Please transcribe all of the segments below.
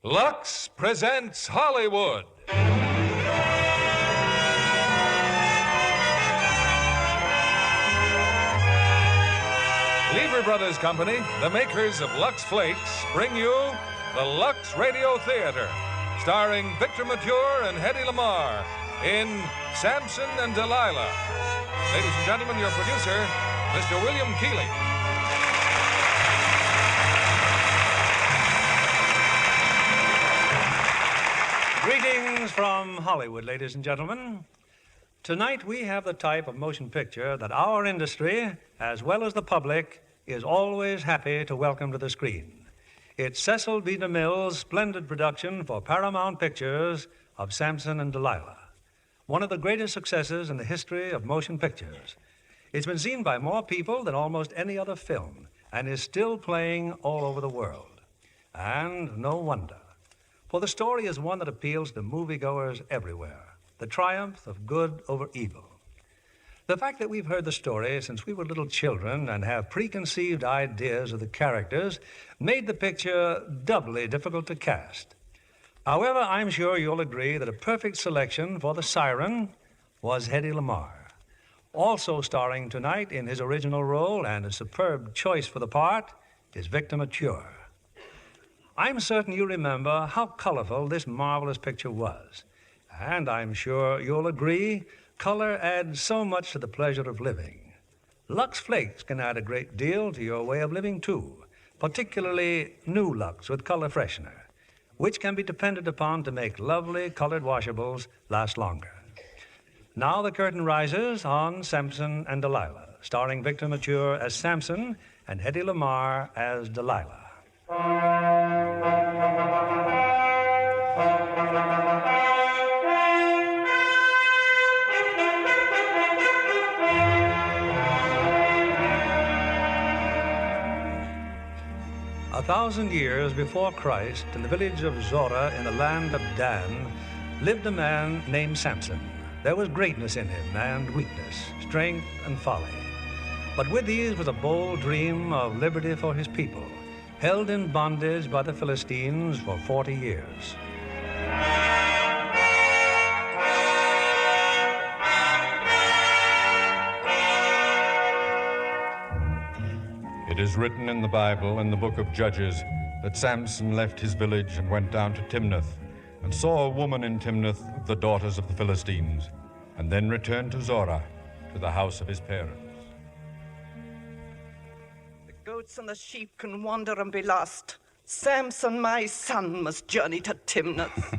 Lux presents Hollywood. Lever Brothers Company, the makers of Lux Flakes, bring you the Lux Radio Theater, starring Victor Mature and Hedy Lamarr in Samson and Delilah. Ladies and gentlemen, your producer, Mr. William Keighley. Greetings from Hollywood, ladies and gentlemen. Tonight we have the type of motion picture that our industry, as well as the public, is always happy to welcome to the screen. It's Cecil B. DeMille's splendid production for Paramount Pictures of Samson and Delilah, one of the greatest successes in the history of motion pictures. It's been seen by more people than almost any other film and is still playing all over the world. And no wonder. For the story is one that appeals to moviegoers everywhere, the triumph of good over evil. The fact that we've heard the story since we were little children and have preconceived ideas of the characters made the picture doubly difficult to cast. However, I'm sure you'll agree that a perfect selection for the siren was Hedy Lamarr. Also starring tonight in his original role and a superb choice for the part is Victor Mature. I'm certain you remember how colorful this marvelous picture was. And I'm sure you'll agree, color adds so much to the pleasure of living. Lux Flakes can add a great deal to your way of living, too, particularly new Lux with color freshener, which can be depended upon to make lovely colored washables last longer. Now the curtain rises on Samson and Delilah, starring Victor Mature as Samson and Hedy Lamarr as Delilah. 1,000 years before Christ, in the village of Zorah in the land of Dan, lived a man named Samson. There was greatness in him and weakness, strength and folly. But with these was a bold dream of liberty for his people, held in bondage by the Philistines for 40 years. It is written in the Bible, in the book of Judges, that Samson left his village and went down to Timnath, and saw a woman in Timnath, the daughters of the Philistines, and then returned to Zorah, to the house of his parents. The goats and the sheep can wander and be lost. Samson, my son, must journey to Timnath.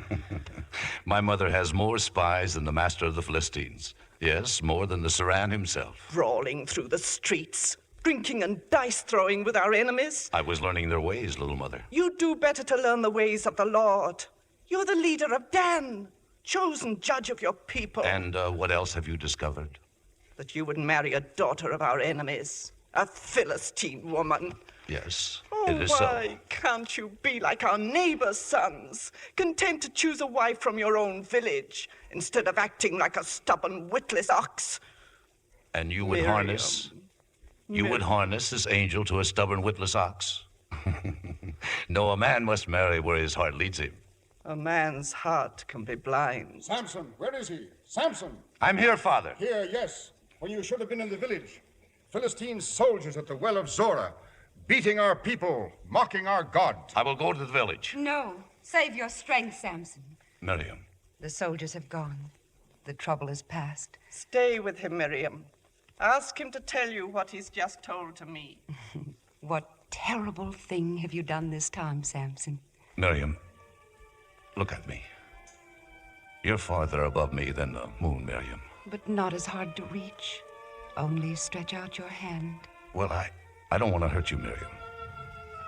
My mother has more spies than the master of the Philistines. Yes, more than the Saran himself. Brawling through the streets, drinking and dice-throwing with our enemies. I was learning their ways, little mother. You do better to learn the ways of the Lord. You're the leader of Dan, chosen judge of your people. And what else have you discovered? That you would marry a daughter of our enemies, a Philistine woman. Yes, Oh, it is why can't you be like our neighbors' sons, content to choose a wife from your own village, instead of acting like a stubborn, witless ox? And you would Miriam. harness... You would harness this angel to a stubborn, witless ox. No, a man must marry where his heart leads him. A man's heart can be blind. Samson, where is he? Samson! I'm here, Father. Here, yes, when you should have been in the village. Philistine soldiers at the well of Zorah, beating our people, mocking our God. I will go to the village. No. Save your strength, Samson. Miriam. The soldiers have gone. The trouble is past. Stay with him, Miriam. Ask him to tell you what he's just told to me. What terrible thing have you done this time, Samson? Miriam, look at me. You're farther above me than the moon, Miriam. But not as hard to reach. Only stretch out your hand. Well, I don't want to hurt you, Miriam.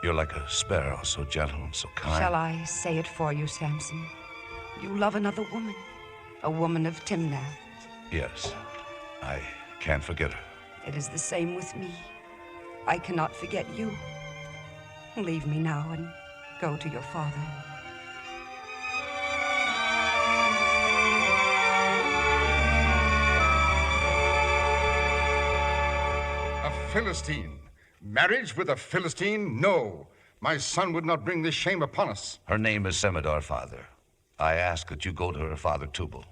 You're like a sparrow, so gentle and so kind. Shall I say it for you, Samson? You love another woman, a woman of Timnath. Yes, I can't forget her. It is the same with me. I cannot forget you. Leave me now and go to your father. A Philistine. Marriage with a Philistine? No. My son would not bring this shame upon us. Her name is Semidar, Father. I ask that you go to her father, Tubal,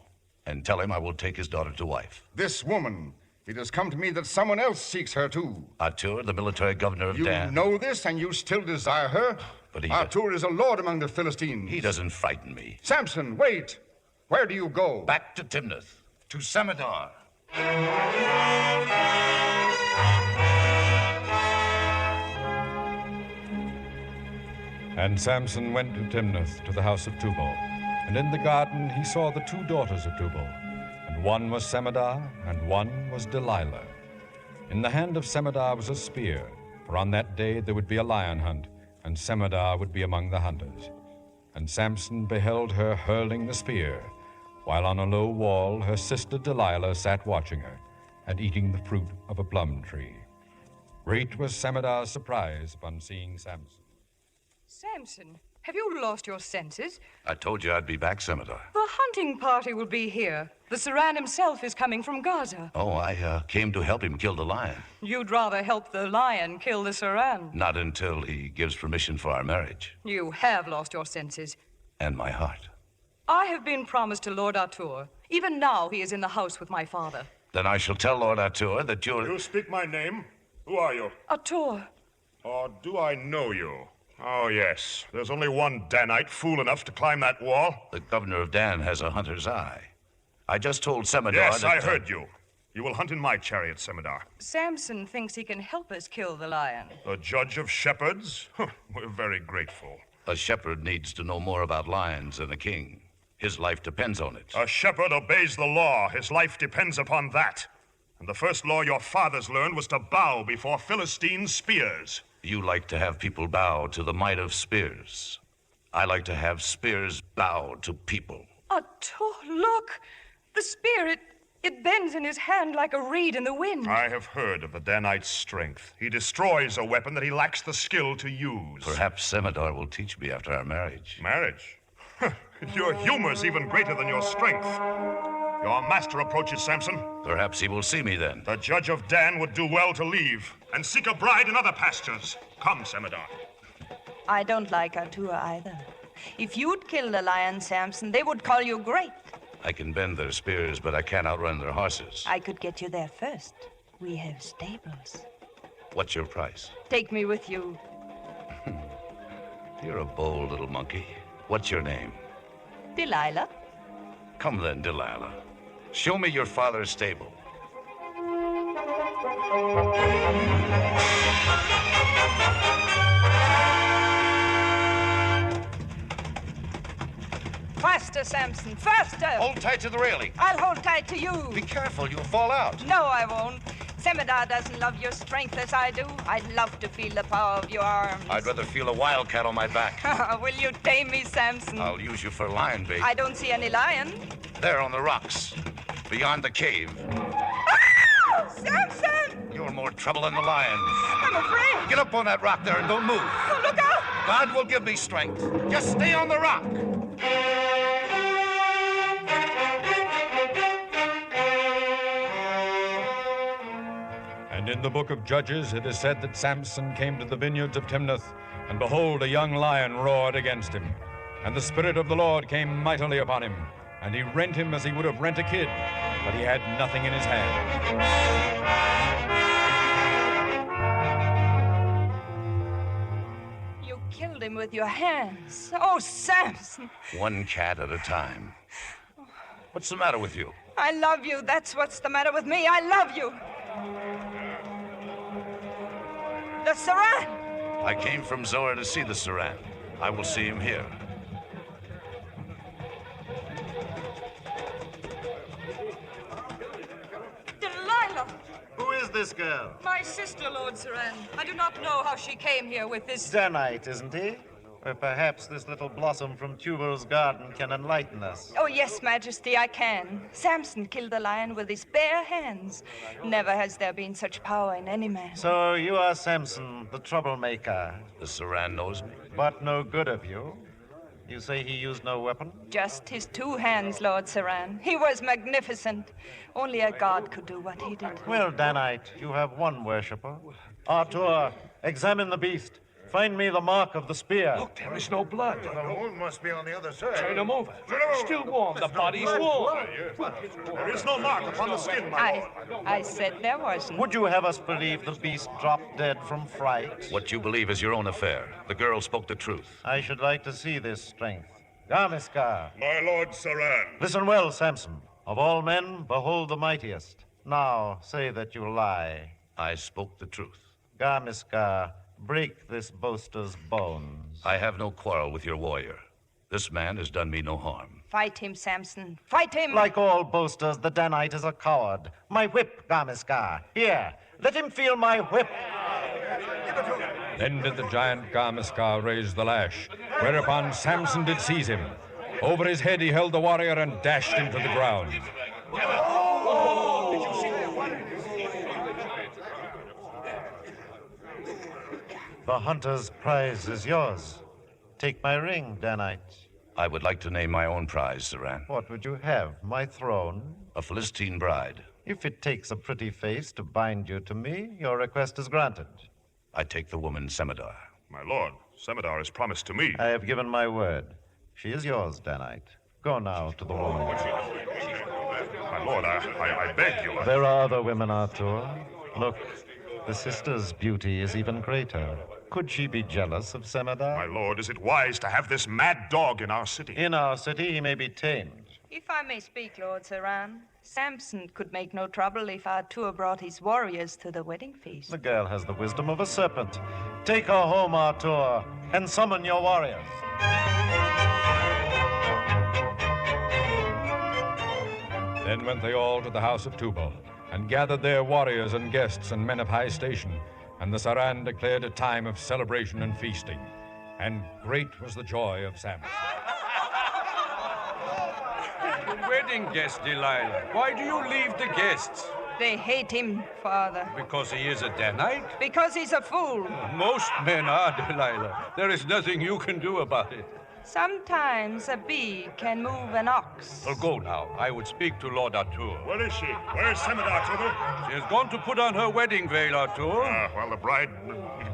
and tell him I will take his daughter to wife. This woman, it has come to me that someone else seeks her too. Atur, the military governor of Dan. You know this, and you still desire her? But Atur is a lord among the Philistines. He doesn't frighten me. Samson, wait. Where do you go? Back to Timnath, to Semidar. And Samson went to Timnath, to the house of Tubal. And in the garden he saw the 2 daughters of Tubal. And one was Semidar, and one was Delilah. In the hand of Semidar was a spear, for on that day there would be a lion hunt, and Semidar would be among the hunters. And Samson beheld her hurling the spear, while on a low wall her sister Delilah sat watching her, and eating the fruit of a plum tree. Great was Semidar's surprise upon seeing Samson. Samson, have you lost your senses? I told you I'd be back, Semidar. The hunting party will be here. The Saran himself is coming from Gaza. Oh, I came to help him kill the lion. You'd rather help the lion kill the Saran. Not until he gives permission for our marriage. You have lost your senses. And my heart. I have been promised to Lord Atur. Even now he is in the house with my father. Then I shall tell Lord Atur that you're... You speak my name? Who are you? Atur. Or do I know you? Oh, yes. There's only one Danite fool enough to climb that wall. The governor of Dan has a hunter's eye. I just told Semidar Yes, that... I heard you. You will hunt in my chariot, Semidar. Samson thinks he can help us kill the lion. A judge of shepherds? We're very grateful. A shepherd needs to know more about lions than a king. His life depends on it. A shepherd obeys the law. His life depends upon that. And the first law your fathers learned was to bow before Philistine spears. You like to have people bow to the might of spears. I like to have spears bow to people. Atur, look! The spear, it bends in his hand like a reed in the wind. I have heard of the Danite's strength. He destroys a weapon that he lacks the skill to use. Perhaps Semidar will teach me after our marriage. Marriage? Your humor's even greater than your strength. Your master approaches, Samson. Perhaps he will see me then. The judge of Dan would do well to leave and seek a bride in other pastures. Come, Semidar. I don't like Atur either. If you'd kill the lion, Samson, they would call you great. I can bend their spears, but I can't outrun their horses. I could get you there first. We have stables. What's your price? Take me with you. You're a bold little monkey. What's your name? Delilah. Come then, Delilah. Show me your father's stable. Faster, Samson, faster! Hold tight to the railing. I'll hold tight to you. Be careful, you'll fall out. No, I won't. Semidar doesn't love your strength as I do. I'd love to feel the power of your arms. I'd rather feel a wildcat on my back. Will you tame me, Samson? I'll use you for lion bait. I don't see any lion. There on the rocks, beyond the cave. Ah! Samson! You're more trouble than the lions. I'm afraid. Get up on that rock there and don't move. Oh, look out! God will give me strength. Just stay on the rock. And in the book of Judges it is said that Samson came to the vineyards of Timnath, and behold, a young lion roared against him. And the Spirit of the Lord came mightily upon him, and he rent him as he would have rent a kid, but he had nothing in his hand. You killed him with your hands. Oh, Samson! One cat at a time. What's the matter with you? I love you. That's what's the matter with me. I love you. The Saran! I came from Zoar to see the Saran. I will see him here. Delilah! Who is this girl? My sister, Lord Saran. I do not know how she came here with this... Danite, isn't he? Or perhaps this little blossom from Tubal's garden can enlighten us. Oh, yes, Majesty, I can. Samson killed the lion with his bare hands. Never has there been such power in any man. So you are Samson, the troublemaker. The Saran knows me. But no good of you. You say he used no weapon? Just his 2 hands, Lord Saran. He was magnificent. Only a god could do what he did. Well, Danite, you have one worshipper. Atur, examine the beast. Find me the mark of the spear. Look, there is no blood. The wound must be on the other side. Turn him over. Still warm. The body's warm. There is no mark upon the skin, my lord. I said there wasn't. Would you have us believe the beast dropped dead from fright? What you believe is your own affair. The girl spoke the truth. I should like to see this strength. Garmiskar. My lord Saran. Listen well, Samson. Of all men, behold the mightiest. Now, say that you lie. I spoke the truth. Garmiskar, break this boaster's bones. I have no quarrel with your warrior. This man has done me no harm. Fight him, Samson. Fight him! Like all boasters, the Danite is a coward. My whip, Garmiskar. Here, let him feel my whip. Then did the giant Garmiskar raise the lash, whereupon Samson did seize him. Over his head he held the warrior and dashed him to the ground. The hunter's prize is yours. Take my ring, Danite. I would like to name my own prize, Saran. What would you have? My throne? A Philistine bride. If it takes a pretty face to bind you to me, your request is granted. I take the woman Semidar. My lord, Semidar has promised to me. I have given my word. She is yours, Danite. Go now to the woman. My lord, I beg you. There are other women, Arthur. Look, the sister's beauty is even greater. Could she be jealous of Semidar? My lord, is it wise to have this mad dog in our city? In our city, he may be tamed. If I may speak, Lord Saran, Samson could make no trouble if Arthur brought his warriors to the wedding feast. The girl has the wisdom of a serpent. Take her home, Arthur, and summon your warriors. Then went they all to the house of Tubal, and gathered there warriors and guests and men of high station. And the Saran declared a time of celebration and feasting. And great was the joy of Samson. Wedding guest, Delilah. Why do you leave the guests? They hate him, Father. Because he is a Danite? Because he's a fool. Most men are, Delilah. There is nothing you can do about it. Sometimes a bee can move an ox. Well, go now. I would speak to Lord Arthur. Where is she? Where is Semidar, Tubal? She has gone to put on her wedding veil, Arthur. Well, the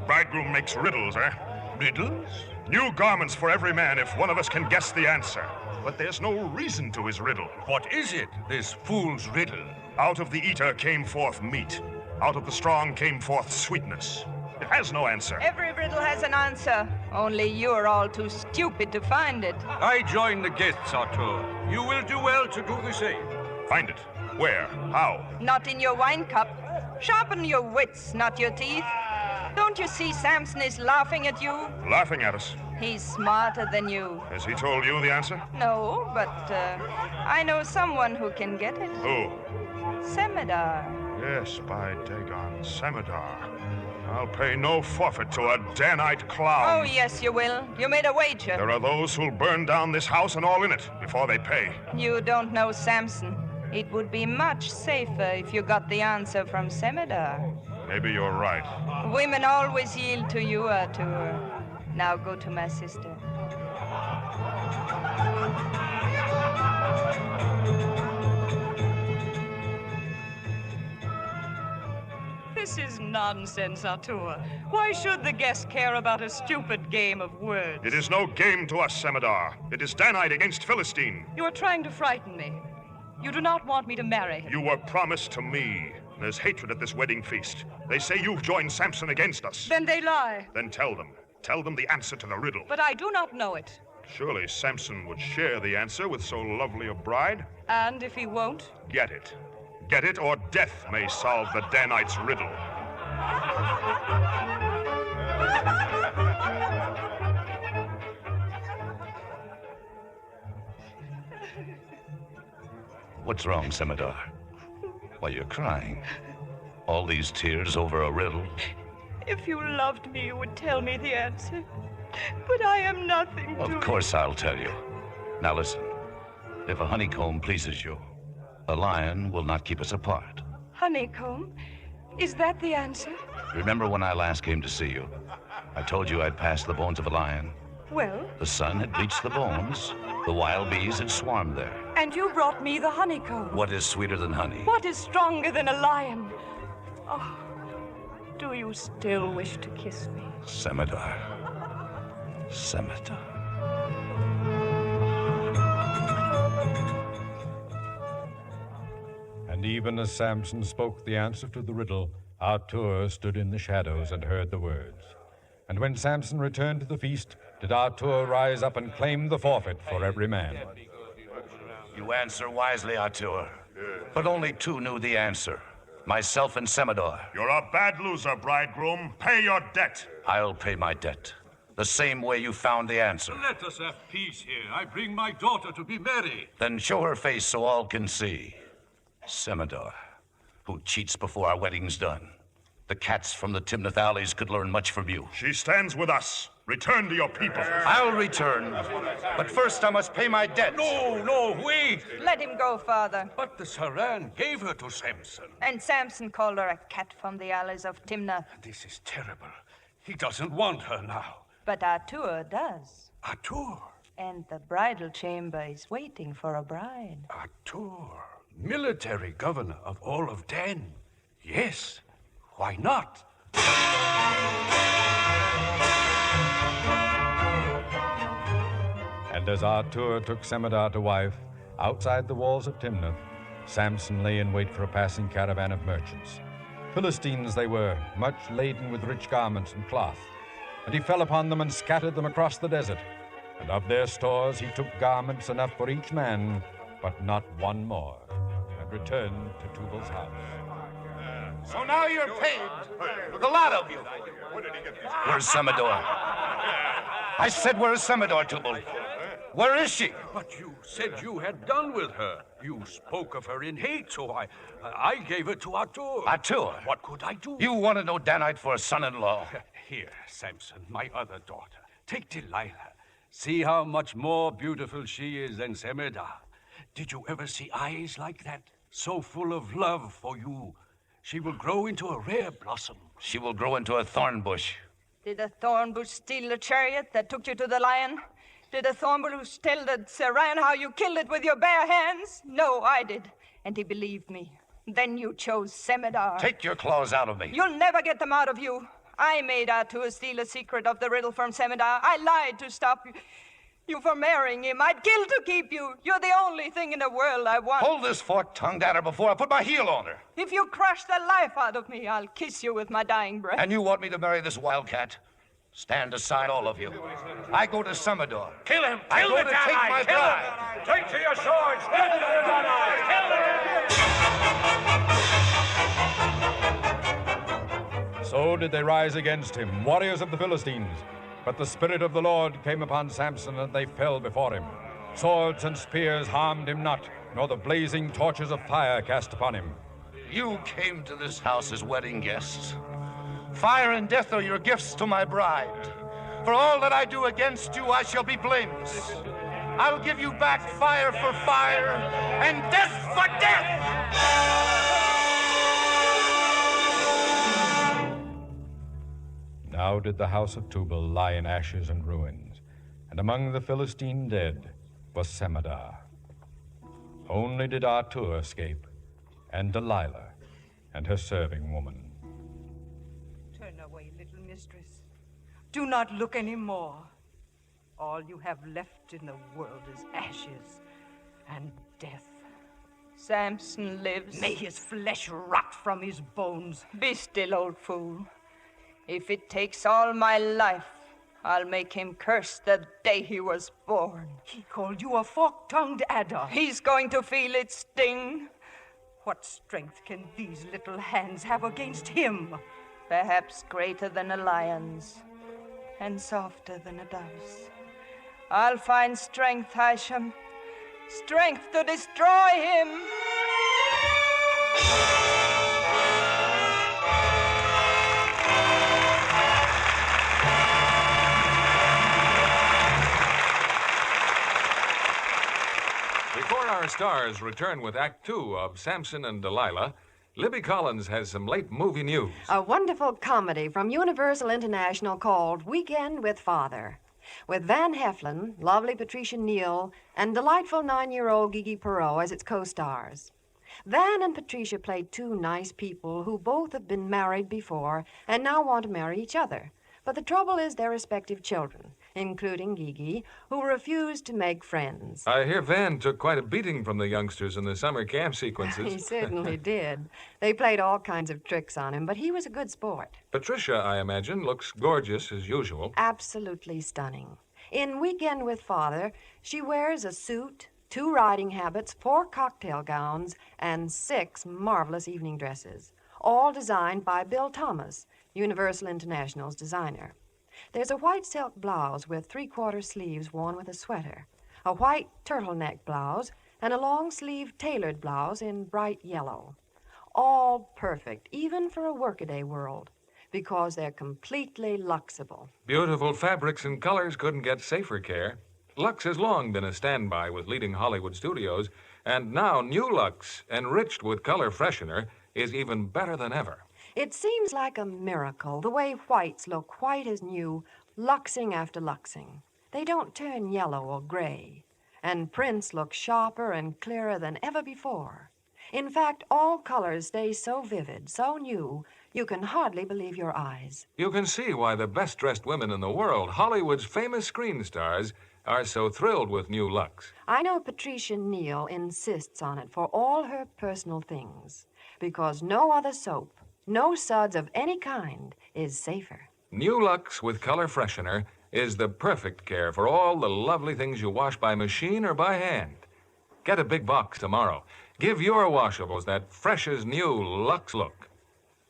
bridegroom makes riddles, eh? Riddles? New garments for every man if one of us can guess the answer. But there's no reason to his riddle. What is it, this fool's riddle? Out of the eater came forth meat. Out of the strong came forth sweetness. It has no answer. Every riddle has an answer. Only you're all too stupid to find it. I join the guests, Arthur. You will do well to do the same. Find it. Where? How? Not in your wine cup. Sharpen your wits, not your teeth. Don't you see Samson is laughing at you? Laughing at us. He's smarter than you. Has he told you the answer? No, but I know someone who can get it. Who? Semidar. Yes, by Dagon, Semidar. I'll pay no forfeit to a Danite clown. Oh, yes, you will. You made a wager. There are those who'll burn down this house and all in it before they pay. You don't know Samson. It would be much safer if you got the answer from Semidar. Maybe you're right. Women always yield to you, Arthur. Now go to my sister. This is nonsense, Arthur. Why should the guest care about a stupid game of words? It is no game to us, Semidar. It is Danite against Philistine. You are trying to frighten me. You do not want me to marry him. You were promised to me. There's hatred at this wedding feast. They say you've joined Samson against us. Then they lie. Then tell them. Tell them the answer to the riddle. But I do not know it. Surely Samson would share the answer with so lovely a bride. And if he won't? Get it. Get it, or death may solve the Danite's riddle. What's wrong, Semidar? Why, you're crying. All these tears over a riddle? If you loved me, you would tell me the answer. But I am nothing to... Of course I'll tell you. Now listen. If a honeycomb pleases you, a lion will not keep us apart. Honeycomb? Is that the answer? Remember when I last came to see you? I told you I'd passed the bones of a lion. Well? The sun had bleached the bones. The wild bees had swarmed there. And you brought me the honeycomb. What is sweeter than honey? What is stronger than a lion? Oh, Do you still wish to kiss me? Semidar. Semidar. And even as Samson spoke the answer to the riddle, Artur stood in the shadows and heard the words. And when Samson returned to the feast, did Artur rise up and claim the forfeit for every man. You answer wisely, Artur. But only two knew the answer. Myself and Semidor. You're a bad loser, bridegroom. Pay your debt. I'll pay my debt. The same way you found the answer. Let us have peace here. I bring my daughter to be married. Then show her face so all can see. Semidor, who cheats before our wedding's done. The cats from the Timnath alleys could learn much from you. She stands with us. Return to your people. I'll return. But first I must pay my debt. No, wait. Let him go, Father. But the Saran gave her to Samson. And Samson called her a cat from the alleys of Timnath. This is terrible. He doesn't want her now. But Artur does. Artur? And the bridal chamber is waiting for a bride. Artur, military governor of all of Dan. Yes, why not? And as Artur took Semidar to wife, outside the walls of Timnath, Samson lay in wait for a passing caravan of merchants. Philistines they were, much laden with rich garments and cloth. And he fell upon them and scattered them across the desert. And of their stores he took garments enough for each man, but not one more, and returned to Tubal's house. So now you're paid, the lot of you. Where's Semidor? I said, where's Semidor, Tubal? Where is she? But you said you had done with her. You spoke of her in hate, so I gave her to Artur. Artur? What could I do? You want to know Danite for a son-in-law? Here, Samson, my other daughter. Take Delilah. See how much more beautiful she is than Semidar. Did you ever see eyes like that? So full of love for you. She will grow into a rare blossom. She will grow into a thorn bush. Did the thorn bush steal the chariot that took you to the lion? Did the thorn bush tell the Saran how you killed it with your bare hands? No, I did. And he believed me. Then you chose Semidar. Take your claws out of me. You'll never get them out of you. I made Artur steal a secret of the riddle from Semidar. I lied to stop you from marrying him. I'd kill to keep you. You're the only thing in the world I want. Hold this fork-tongued adder before I put my heel on her. If you crush the life out of me, I'll kiss you with my dying breath. And you want me to marry this wildcat? Stand aside, all of you. I go to Semidor. Kill him! I Kill go the to take my Danite! Kill bride. him! Take to your swords! Kill the Danite! Kill him! So did they rise against him, warriors of the Philistines. But the Spirit of the Lord came upon Samson, and they fell before him. Swords and spears harmed him not, nor the blazing torches of fire cast upon him. You came to this house as wedding guests. Fire and death are your gifts to my bride. For all that I do against you, I shall be blameless. I'll give you back fire for fire and death for death! Now did the house of Tubal lie in ashes and ruins, and among the Philistine dead was Semidar. Only did Artur escape, and Delilah, and her serving woman. Turn away, little mistress. Do not look any more. All you have left in the world is ashes and death. Samson lives. May his flesh rot from his bones. Be still, old fool. If it takes all my life, I'll make him curse the day he was born. He called you a fork-tongued adder. He's going to feel its sting. What strength can these little hands have against him? Perhaps greater than a lion's, and softer than a dove's. I'll find strength, Hisham. Strength to destroy him. Before our stars return with Act Two of Samson and Delilah, Libby Collins has some late movie news. A wonderful comedy from Universal International called Weekend with Father, with Van Heflin, lovely Patricia Neal, and delightful 9-year-old Gigi Perot as its co-stars. Van and Patricia played two nice people who both have been married before and now want to marry each other. But the trouble is their respective children, including Gigi, who refused to make friends. I hear Van took quite a beating from the youngsters in the summer camp sequences. He certainly did. They played all kinds of tricks on him, but he was a good sport. Patricia, I imagine, looks gorgeous as usual. Absolutely stunning. In Weekend with Father, she wears a suit, 2 riding habits, 4 cocktail gowns, and 6 marvelous evening dresses, all designed by Bill Thomas, Universal International's designer. There's a white silk blouse with 3/4 sleeves worn with a sweater, a white turtleneck blouse, and a long-sleeved tailored blouse in bright yellow. All perfect, even for a workaday world, because they're completely luxable. Beautiful fabrics and colors couldn't get safer care. Lux has long been a standby with leading Hollywood studios, and now new Lux, enriched with color freshener, is even better than ever. It seems like a miracle, the way whites look white as new, luxing after luxing. They don't turn yellow or gray, and prints look sharper and clearer than ever before. In fact, all colors stay so vivid, so new, you can hardly believe your eyes. You can see why the best-dressed women in the world, Hollywood's famous screen stars, are so thrilled with new Lux. I know Patricia Neal insists on it for all her personal things, because no other soap, no suds of any kind, is safer. New Lux with color freshener is the perfect care for all the lovely things you wash by machine or by hand. Get a big box tomorrow. Give your washables that fresh as new Lux look.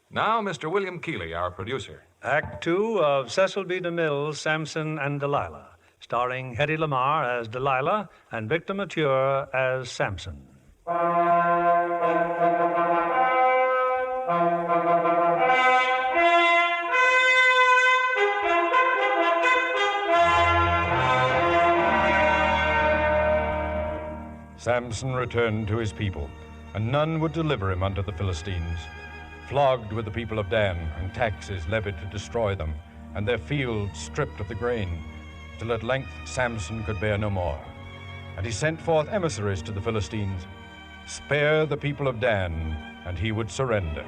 Now, Mr. William Keeley, our producer. Act 2 of Cecil B. DeMille's Samson and Delilah, starring Hedy Lamarr as Delilah and Victor Mature as Samson. Samson returned to his people, and none would deliver him unto the Philistines. Flogged with the people of Dan, and taxes levied to destroy them, and their fields stripped of the grain, till at length Samson could bear no more. And he sent forth emissaries to the Philistines, spare the people of Dan, and he would surrender.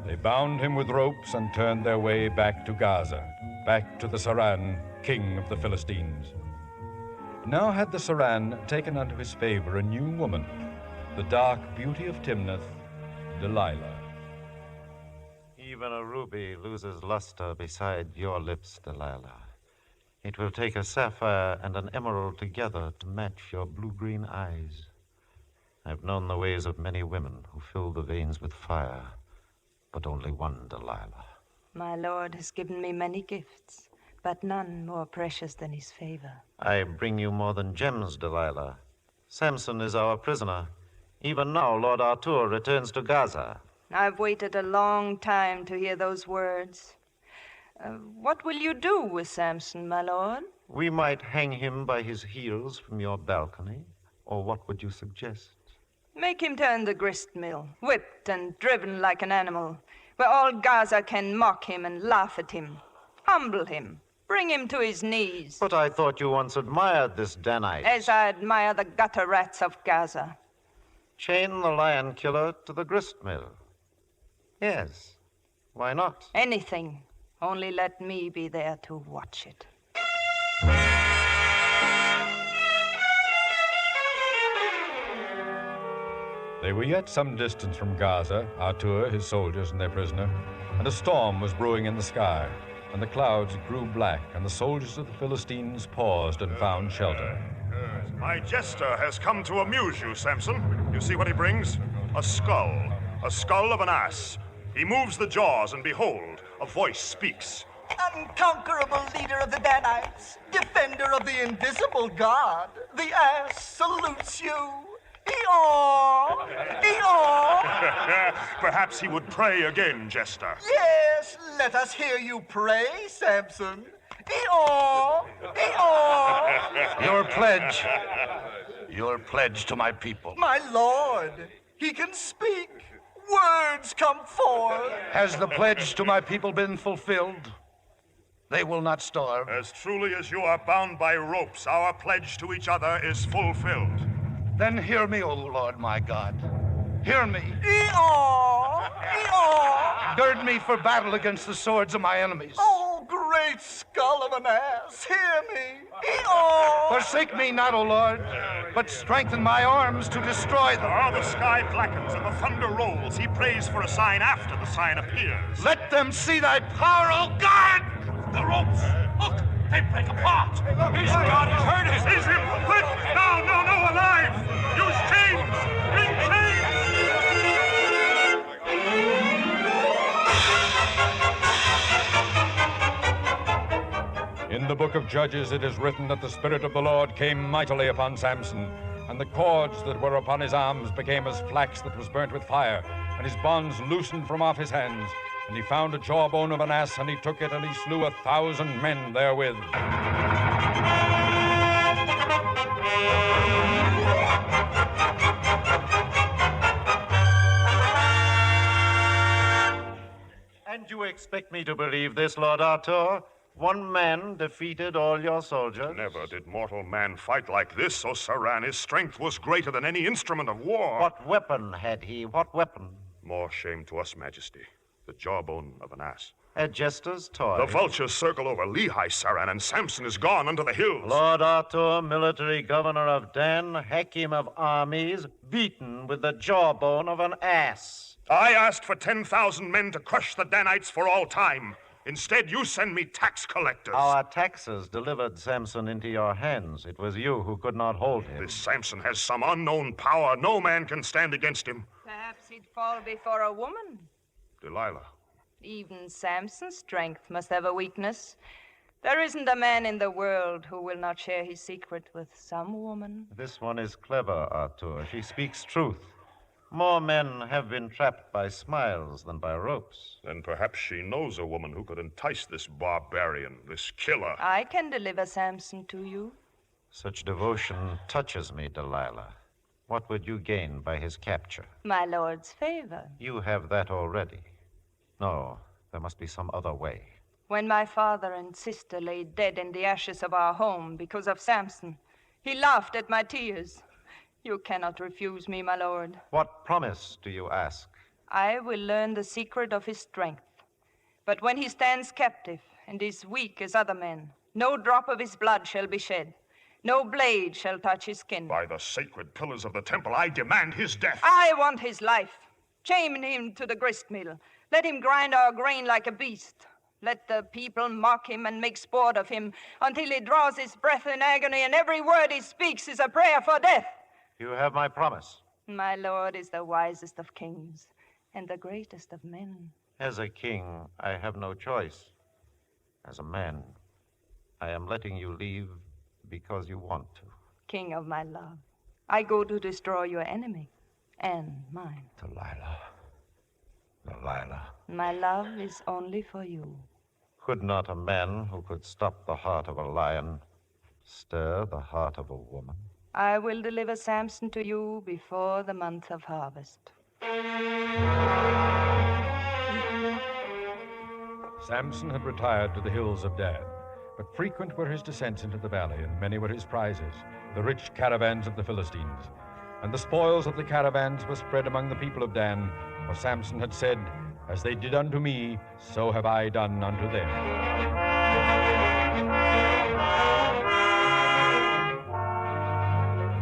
They bound him with ropes and turned their way back to Gaza, back to the Saran, king of the Philistines. Now had the Saran taken unto his favor a new woman, the dark beauty of Timnath, Delilah. Even a ruby loses luster beside your lips, Delilah. It will take a sapphire and an emerald together to match your blue-green eyes. I've known the ways of many women who fill the veins with fire, but only one Delilah. My lord has given me many gifts, but none more precious than his favor. I bring you more than gems, Delilah. Samson is our prisoner. Even now, Lord Artur returns to Gaza. I've waited a long time to hear those words. What will you do with Samson, my lord? We might hang him by his heels from your balcony, or what would you suggest? Make him turn the grist mill, whipped and driven like an animal, where all Gaza can mock him and laugh at him. Humble him. Bring him to his knees. But I thought you once admired this Danite. As I admire the gutter rats of Gaza. Chain the lion killer to the grist mill. Yes. Why not? Anything. Only let me be there to watch it. They were yet some distance from Gaza, Artur, his soldiers, and their prisoner, and a storm was brewing in the sky, and the clouds grew black, and the soldiers of the Philistines paused and found shelter. My jester has come to amuse you, Samson. You see what he brings? A skull of an ass. He moves the jaws, and behold, a voice speaks. Unconquerable leader of the Danites, defender of the invisible God, the ass salutes you. Eeyore! Eeyore! Perhaps he would pray again, jester. Yes, let us hear you pray, Samson. Eeyore! Eeyore! Your pledge to my people. My lord, he can speak. Words come forth. Has the pledge to my people been fulfilled? They will not starve. As truly as you are bound by ropes, our pledge to each other is fulfilled. Then hear me, O Lord my God. Hear me. Eeyore! Eeyore! Gird me for battle against the swords of my enemies. Oh, great skull of an ass, hear me. Eeyore! Forsake me not, O Lord, but strengthen my arms to destroy them. Ah, the sky blackens and the thunder rolls. He prays for a sign after the sign appears. Let them see thy power, O God! The ropes! Look! They break apart! He's got it! Hurt it! Seize him! Quick! No, no, no, alive! Use chains! Bring chains! In the book of Judges it is written that the Spirit of the Lord came mightily upon Samson, and the cords that were upon his arms became as flax that was burnt with fire, and his bonds loosened from off his hands. And he found a jawbone of an ass, and he took it, and he slew 1,000 men therewith. And you expect me to believe this, Lord Arthur? One man defeated all your soldiers? Never did mortal man fight like this, O Saran. His strength was greater than any instrument of war. What weapon had he? What weapon? More shame to us, Majesty. The jawbone of an ass. A jester's toy. The vultures circle over Lehi, Saran, and Samson is gone under the hills. Lord Arthur, military governor of Dan, Hakim of armies, beaten with the jawbone of an ass. I asked for 10,000 men to crush the Danites for all time. Instead, you send me tax collectors. Our taxes delivered Samson into your hands. It was you who could not hold him. This Samson has some unknown power. No man can stand against him. Perhaps he'd fall before a woman. Delilah. Even Samson's strength must have a weakness. There isn't a man in the world who will not share his secret with some woman. This one is clever, Arthur. She speaks truth. More men have been trapped by smiles than by ropes. Then perhaps she knows a woman who could entice this barbarian, this killer. I can deliver Samson to you. Such devotion touches me, Delilah. What would you gain by his capture? My lord's favor. You have that already. No, there must be some other way. When my father and sister lay dead in the ashes of our home because of Samson, he laughed at my tears. You cannot refuse me, my lord. What promise do you ask? I will learn the secret of his strength. But when he stands captive and is weak as other men, no drop of his blood shall be shed. No blade shall touch his skin. By the sacred pillars of the temple, I demand his death. I want his life. Chain him to the gristmill. Let him grind our grain like a beast. Let the people mock him and make sport of him until he draws his breath in agony and every word he speaks is a prayer for death. You have my promise. My lord is the wisest of kings and the greatest of men. As a king, I have no choice. As a man, I am letting you leave because you want to. King of my love, I go to destroy your enemy and mine. Delilah. Delilah. My love is only for you. Could not a man who could stop the heart of a lion stir the heart of a woman? I will deliver Samson to you before the month of harvest. Samson had retired to the hills of Dan, but frequent were his descents into the valley, and many were his prizes, the rich caravans of the Philistines. And the spoils of the caravans were spread among the people of Dan, for Samson had said, "As they did unto me, so have I done unto them."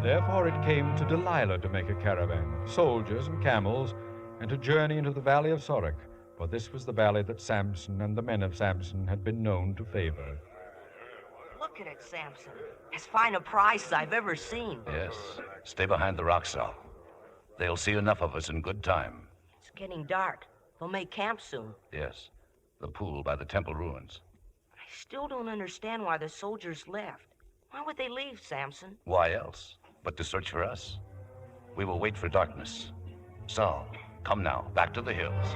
Therefore it came to Delilah to make a caravan, soldiers and camels, and to journey into the valley of Sorek, for this was the valley that Samson and the men of Samson had been known to favor. Look at it, Samson. As fine a prize as I've ever seen. Yes. Stay behind the rock, Sal. They'll see enough of us in good time. It's getting dark. They'll make camp soon. Yes. The pool by the temple ruins. I still don't understand why the soldiers left. Why would they leave, Samson? Why else but to search for us? We will wait for darkness. Saul, come now, back to the hills.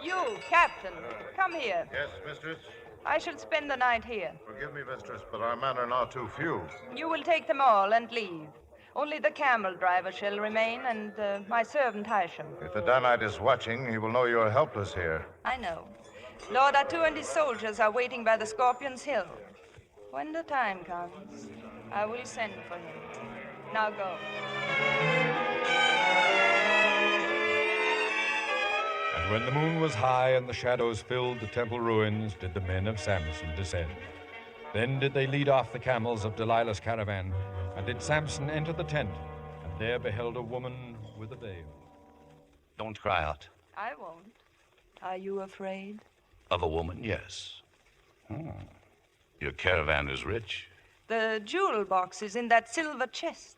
You, Captain, come here. Yes, mistress? I shall spend the night here. Forgive me, mistress, but our men are now too few. You will take them all and leave. Only the camel driver shall remain, and my servant Hisham. If the Danite is watching, he will know you are helpless here. I know. Lord Atu and his soldiers are waiting by the Scorpion's Hill. When the time comes, I will send for him. Now go. And when the moon was high and the shadows filled the temple ruins, did the men of Samson descend. Then did they lead off the camels of Delilah's caravan, and did Samson enter the tent, and there beheld a woman with a veil. Don't cry out. I won't. Are you afraid? Of a woman, yes. Your caravan is rich. The jewel box is in that silver chest.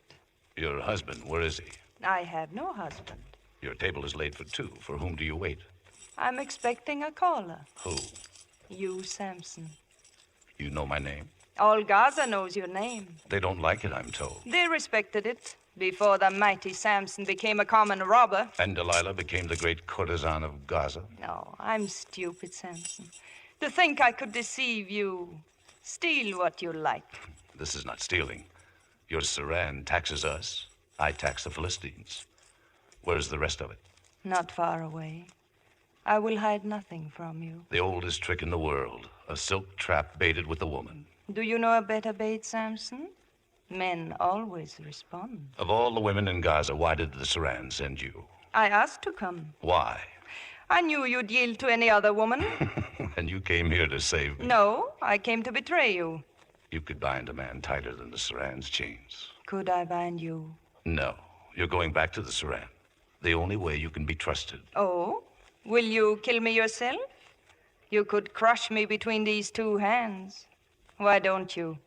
Your husband, where is he? I have no husband. Your table is laid for two. For whom do you wait? I'm expecting a caller. Who? You, Samson. You know my name? All Gaza knows your name. They don't like it, I'm told. They respected it before the mighty Samson became a common robber. And Delilah became the great courtesan of Gaza? No, I'm stupid, Samson. To think I could deceive you, steal what you like. This is not stealing. Your Saran taxes us. I tax the Philistines. Where's the rest of it? Not far away. I will hide nothing from you. The oldest trick in the world. A silk trap baited with a woman. Do you know a better bait, Samson? Men always respond. Of all the women in Gaza, why did the Saran send you? I asked to come. Why? I knew you'd yield to any other woman. And you came here to save me. No, I came to betray you. You could bind a man tighter than the Saran's chains. Could I bind you? No, you're going back to the Saran. The only way you can be trusted. Oh? Will you kill me yourself? You could crush me between these two hands. Why don't you?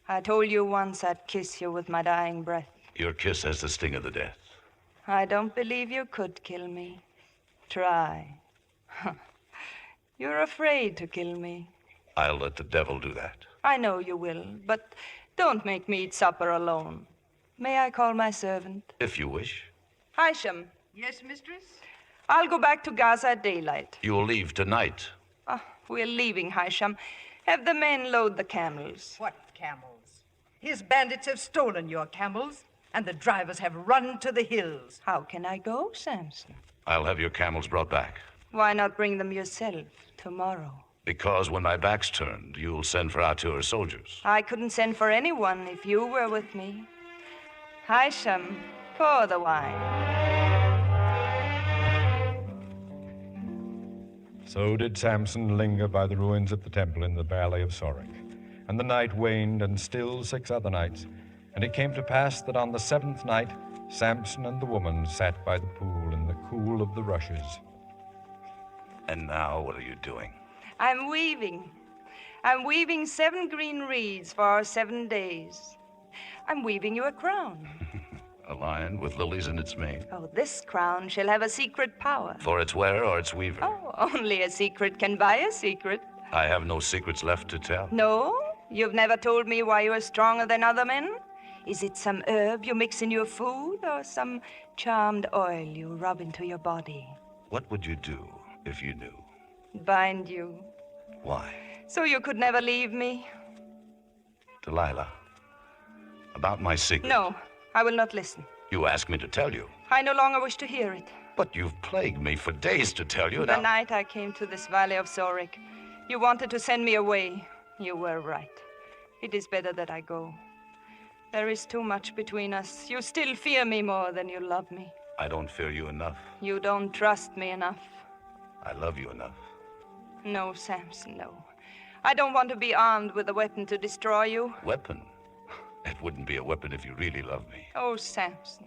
I told you once I'd kiss you with my dying breath. Your kiss has the sting of the death. I don't believe you could kill me. Try. You're afraid to kill me. I'll let the devil do that. I know you will, but don't make me eat supper alone. May I call my servant? If you wish. Hisham. Yes, mistress? I'll go back to Gaza at daylight. You will leave tonight. We're leaving, Hisham. Have the men load the camels. What camels? His bandits have stolen your camels, and the drivers have run to the hills. How can I go, Samson? I'll have your camels brought back. Why not bring them yourself tomorrow? Because when my back's turned, you'll send for Atu's soldiers. I couldn't send for anyone if you were with me. Hisham, pour the wine. So did Samson linger by the ruins of the temple in the valley of Sorek. And the night waned, and still 6 other nights. And it came to pass that on the 7th night, Samson and the woman sat by the pool in the cool of the rushes. And now, what are you doing? I'm weaving. I'm weaving 7 green reeds for our 7 days. I'm weaving you a crown. A lion with lilies in its mane. Oh, this crown shall have a secret power. For its wearer or its weaver? Oh, only a secret can buy a secret. I have no secrets left to tell. No? You've never told me why you are stronger than other men? Is it some herb you mix in your food or some charmed oil you rub into your body? What would you do if you knew? Bind you. Why? So you could never leave me? Delilah, about my secret. No, I will not listen. You asked me to tell you. I no longer wish to hear it. But you've plagued me for days to tell you. The Now, night I came to this valley of Sorek, you wanted to send me away. You were right. It is better that I go. There is too much between us. You still fear me more than you love me. I don't fear you enough. You don't trust me enough. I love you enough. No, Samson, no. I don't want to be armed with a weapon to destroy you. Weapon? It wouldn't be a weapon if you really love me. Oh, Samson,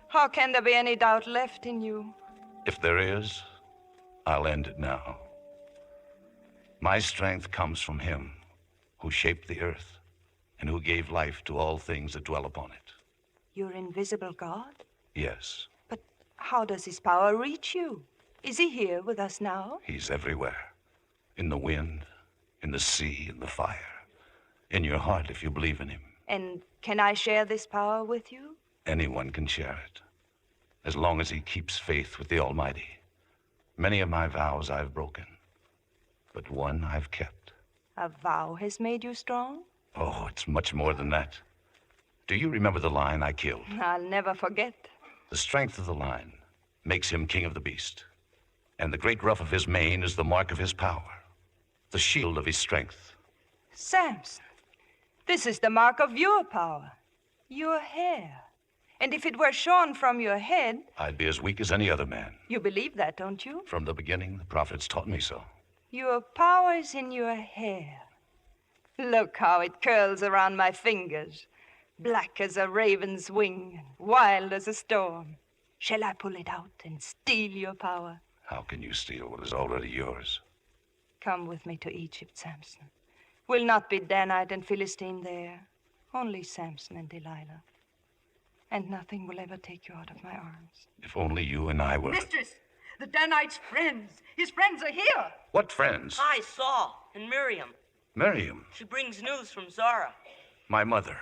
how can there be any doubt left in you? If there is, I'll end it now. My strength comes from him who shaped the earth and who gave life to all things that dwell upon it. Your invisible God? Yes, But how does his power reach you? Is he here with us now? he's everywhere. In the wind, in the sea, in the fire. In your heart if you believe in him. And can I share this power with you? Anyone can share it, as long as he keeps faith with the Almighty. Many of my vows I've broken, but one I've kept. A vow has made you strong? Oh, it's much more than that. Do you remember the lion I killed? I'll never forget. The strength of the lion makes him king of the beast, and the great ruff of his mane is the mark of his power, the shield of his strength. Samson, this is the mark of your power, your hair. And if it were shorn from your head... I'd be as weak as any other man. You believe that, don't you? From the beginning, the prophets taught me so. Your power is in your hair. Look how it curls around my fingers, black as a raven's wing, wild as a storm. Shall I pull it out and steal your power? How can you steal what is already yours? Come with me to Egypt, Samson. Will not be Danite and Philistine there, only Samson and Delilah. And nothing will ever take you out of my arms. If only you and I were... Mistress, the Danite's friends. His friends are here. What friends? Hi, Saul and Miriam. Miriam, She brings news from Zara. my mother.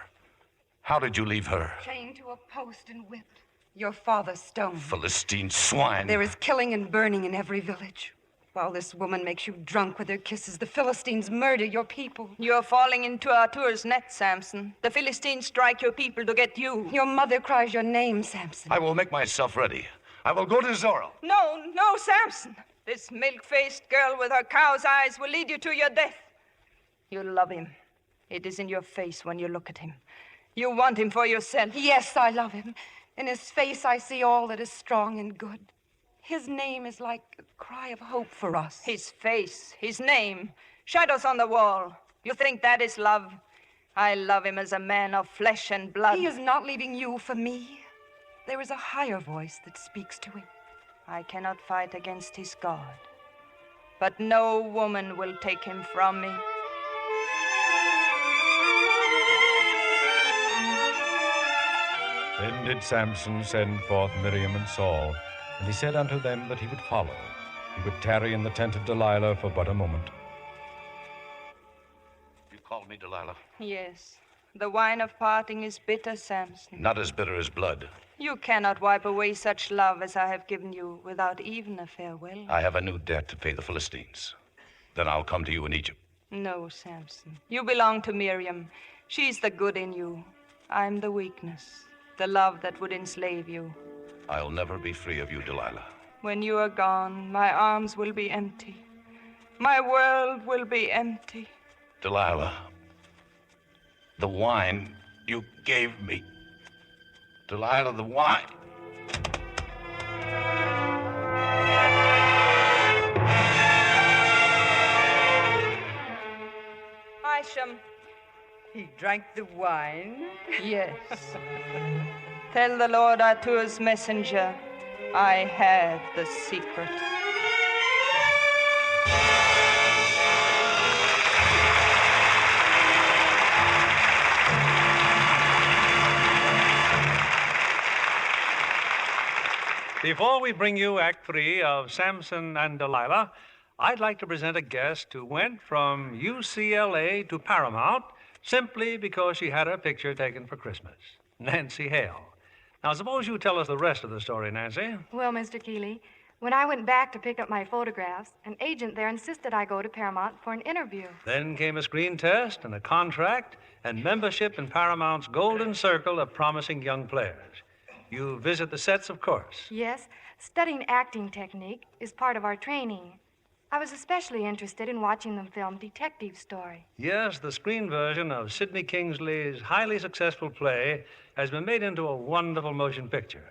How did you leave her? Chained to a post and whipped. Your father stoned. Philistine swine. There is killing and burning in every village. While this woman makes you drunk with her kisses, the Philistines murder your people. You're falling into Arthur's net, Samson. The Philistines strike your people to get you. Your mother cries your name, Samson. I will make myself ready. I will go to Zorro. No, no, Samson. This milk-faced girl with her cow's eyes will lead you to your death. You love him. It is in your face when you look at him. You want him for yourself. Yes, I love him. In his face, I see all that is strong and good. His name is like a cry of hope for us. His face, his name, shadows on the wall. You think that is love? I love him as a man of flesh and blood. He is not leaving you for me. There is a higher voice that speaks to him. I cannot fight against his God, but no woman will take him from me. Then did Samson send forth Miriam and Saul, and he said unto them that he would follow. He would tarry in the tent of Delilah for but a moment. You called me Delilah? Yes, the wine of parting is bitter, Samson. Not as bitter as blood. You cannot wipe away such love as I have given you without even a farewell. I have a new debt to pay the Philistines. Then I'll come to you in Egypt. No, Samson. You belong to Miriam. She's the good in you. I'm the weakness, the love that would enslave you. I'll never be free of you, Delilah. When you are gone, my arms will be empty. My world will be empty. Delilah, the wine you gave me. Delilah, the wine. Isham. He drank the wine? Yes. Tell the Lord Arthur's messenger, I have the secret. Before we bring you Act 3 of Samson and Delilah, I'd like to present a guest who went from UCLA to Paramount simply because she had her picture taken for Christmas. Nancy Hale. Now, suppose you tell us the rest of the story, Nancy. Well, Mr. Keeley, when I went back to pick up my photographs, an agent there insisted I go to Paramount for an interview. Then came a screen test and a contract and membership in Paramount's golden circle of promising young players. You visit the sets, of course. Yes, studying acting technique is part of our training. I was especially interested in watching them film Detective Story. Yes, the screen version of Sidney Kingsley's highly successful play has been made into a wonderful motion picture.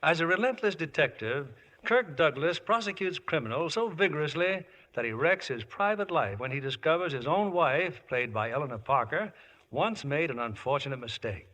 As a relentless detective, Kirk Douglas prosecutes criminals so vigorously that he wrecks his private life when he discovers his own wife, played by Eleanor Parker, once made an unfortunate mistake.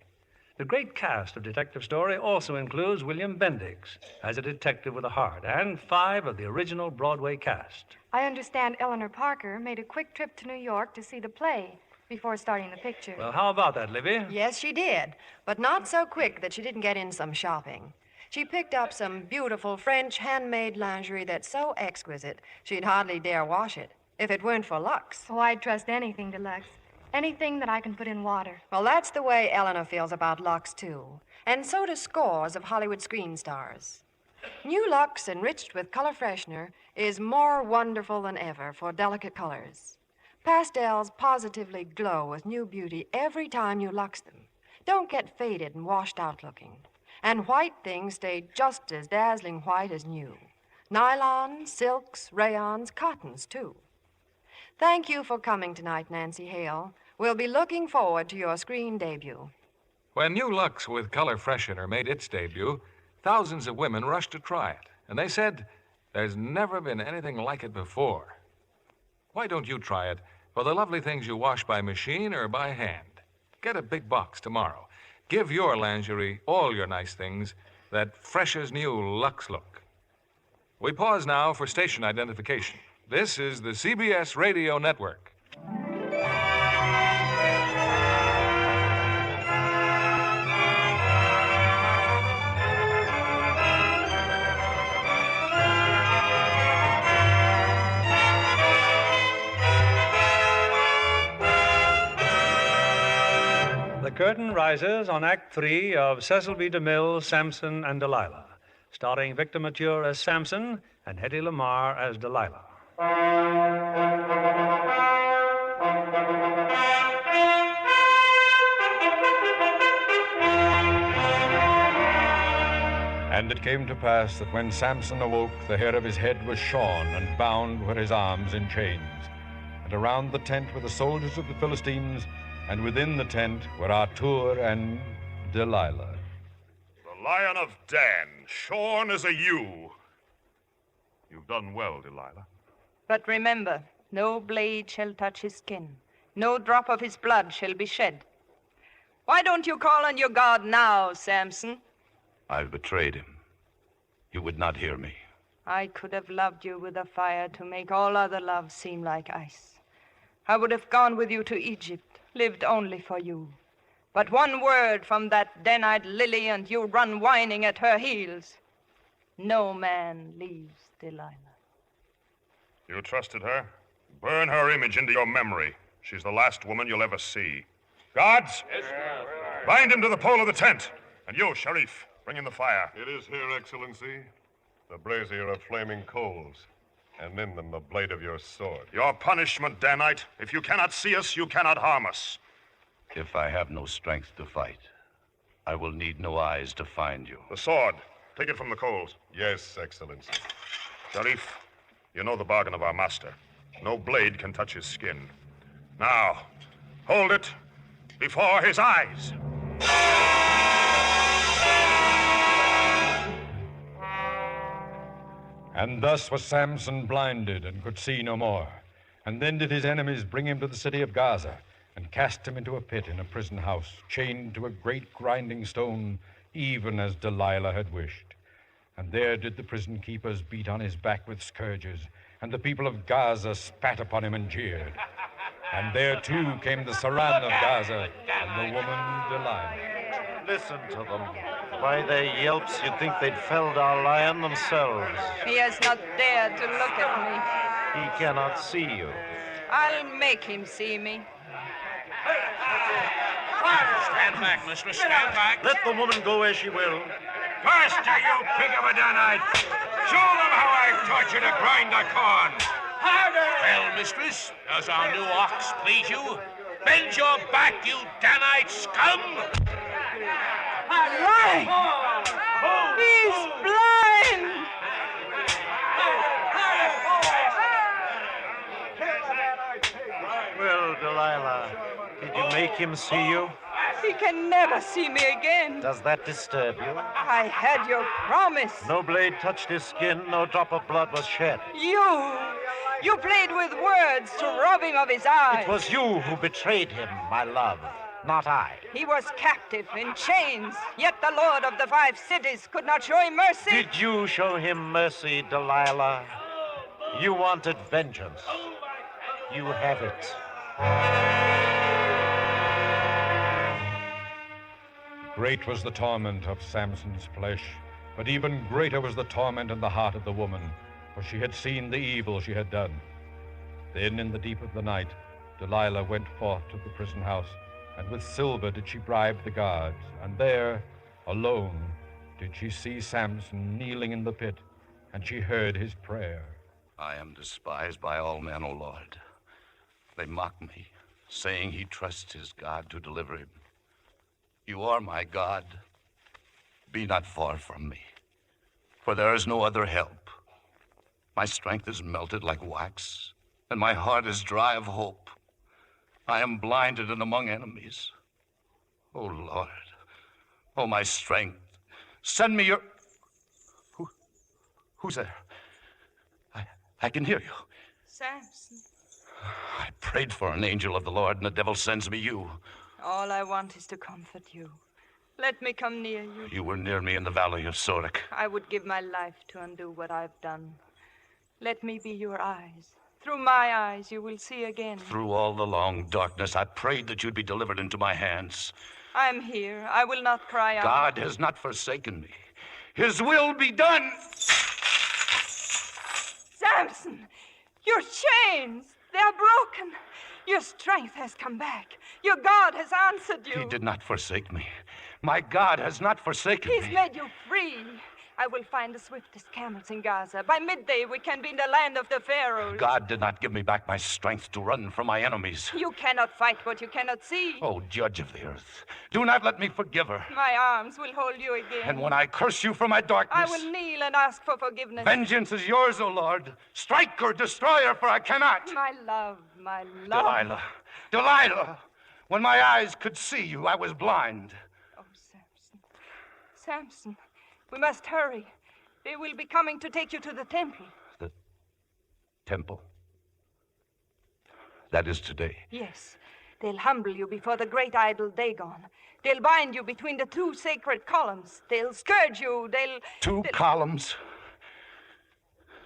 The great cast of Detective Story also includes William Bendix as a detective with a heart, and 5 of the original Broadway cast. I understand Eleanor Parker made a quick trip to New York to see the play before starting the picture. Well, how about that, Livy? Yes, she did, but not so quick that she didn't get in some shopping. She picked up some beautiful French handmade lingerie that's so exquisite, she'd hardly dare wash it if it weren't for Lux. Oh, I'd trust anything to Lux. Anything that I can put in water. Well, that's the way Eleanor feels about Lux, too. And so do scores of Hollywood screen stars. New Lux, enriched with color freshener, is more wonderful than ever for delicate colors. Pastels positively glow with new beauty every time you Lux them. don't get faded and washed out looking. And white things stay just as dazzling white as new. Nylons, silks, rayons, cottons, too. Thank you for coming tonight, Nancy Hale. We'll be looking forward to your screen debut. When new Lux with Color Freshener made its debut, thousands of women rushed to try it. And they said, there's never been anything like it before. Why don't you try it for the lovely things you wash by machine or by hand? Get a big box tomorrow. Give your lingerie all your nice things that fresh as new Lux look. We pause now for station identification. This is the CBS Radio Network. The curtain rises on Act 3 of Cecil B. DeMille's Samson and Delilah, starring Victor Mature as Samson and Hedy Lamarr as Delilah. And it came to pass that when Samson awoke, the hair of his head was shorn, and bound were his arms in chains. And around the tent were the soldiers of the Philistines, and within the tent were Artur and Delilah. The Lion of Dan, shorn as a ewe. You've done well, Delilah. But remember, no blade shall touch his skin. No drop of his blood shall be shed. Why don't you call on your God now, Samson? I've betrayed him. You would not hear me. I could have loved you with a fire to make all other love seem like ice. I would have gone with you to Egypt, lived only for you. But one word from that Danite lily and you run whining at her heels. No man leaves Delilah. You trusted her? Burn her image into your memory. She's the last woman you'll ever see. Guards! Yes, bind him to the pole of the tent. And you, Sheriff, bring in the fire. It is here, Excellency. The brazier of flaming coals, and in them the blade of your sword. Your punishment, Danite. If you cannot see us, you cannot harm us. If I have no strength to fight, I will need no eyes to find you. The sword. Take it from the coals. Yes, Excellency. Sharif, you know the bargain of our master. No blade can touch his skin. Now, hold it before his eyes. And thus was Samson blinded and could see no more. And then did his enemies bring him to the city of Gaza and cast him into a pit in a prison house, chained to a great grinding stone, even as Delilah had wished. And there did the prison keepers beat on his back with scourges, and the people of Gaza spat upon him and jeered. And there, too, came the Saran of Gaza and the woman Delilah. Listen to them. By their yelps, you'd think they'd felled our lion themselves. He has not dared to look at me. He cannot see you. I'll make him see me. Stand back, mistress. Stand back. Let the woman go as she will. Faster, you pig of a Danite! Show them how I've taught you to grind the corn. Well, mistress, does our new ox please you? Bend your back, you Danite scum! Blind! He's blind! Well, Delilah, did you make him see you? He can never see me again. Does that disturb you? I had your promise. No blade touched his skin, no drop of blood was shed. You played with words to rob him of his eyes. It was you who betrayed him, my love, not I. He was captive in chains, yet the Lord of the 5 cities could not show him mercy. Did you show him mercy, Delilah? You wanted vengeance. You have it. Great was the torment of Samson's flesh, but even greater was the torment in the heart of the woman, for she had seen the evil she had done. Then in the deep of the night, Delilah went forth to the prison house, and with silver did she bribe the guards, and there, alone, did she see Samson kneeling in the pit, and she heard his prayer. I am despised by all men, O Lord. They mock me, saying he trusts his God to deliver him. You are my God. Be not far from me, for there is no other help. My strength is melted like wax, and my heart is dry of hope. I am blinded and among enemies. Oh, Lord. Oh, my strength. Send me your... Who's there? I can hear you. Samson. I prayed for an angel of the Lord, and the devil sends me you. All I want is to comfort you. Let me come near you. You were near me in the valley of Sorek. I would give my life to undo what I've done. Let me be your eyes. Through my eyes, you will see again. Through all the long darkness, I prayed that you'd be delivered into my hands. I'm here. I will not cry out. God has not forsaken me. His will be done. Samson, your chains, they are broken. Your strength has come back. Your God has answered you. He did not forsake me. My God has not forsaken me. He's made you free. I will find the swiftest camels in Gaza. By midday, we can be in the land of the Pharaohs. God did not give me back my strength to run from my enemies. You cannot fight what you cannot see. Oh, judge of the earth, do not let me forgive her. My arms will hold you again. And when I curse you for my darkness, I will kneel and ask for forgiveness. Vengeance is yours, O Lord. Strike or destroy her, for I cannot. My love, my love. Delilah, when my eyes could see you, I was blind. Oh, Samson, we must hurry. They will be coming to take you to the temple. The temple? That is today. Yes. They'll humble you before the great idol Dagon. They'll bind you between the two sacred columns. They'll scourge you. Two columns?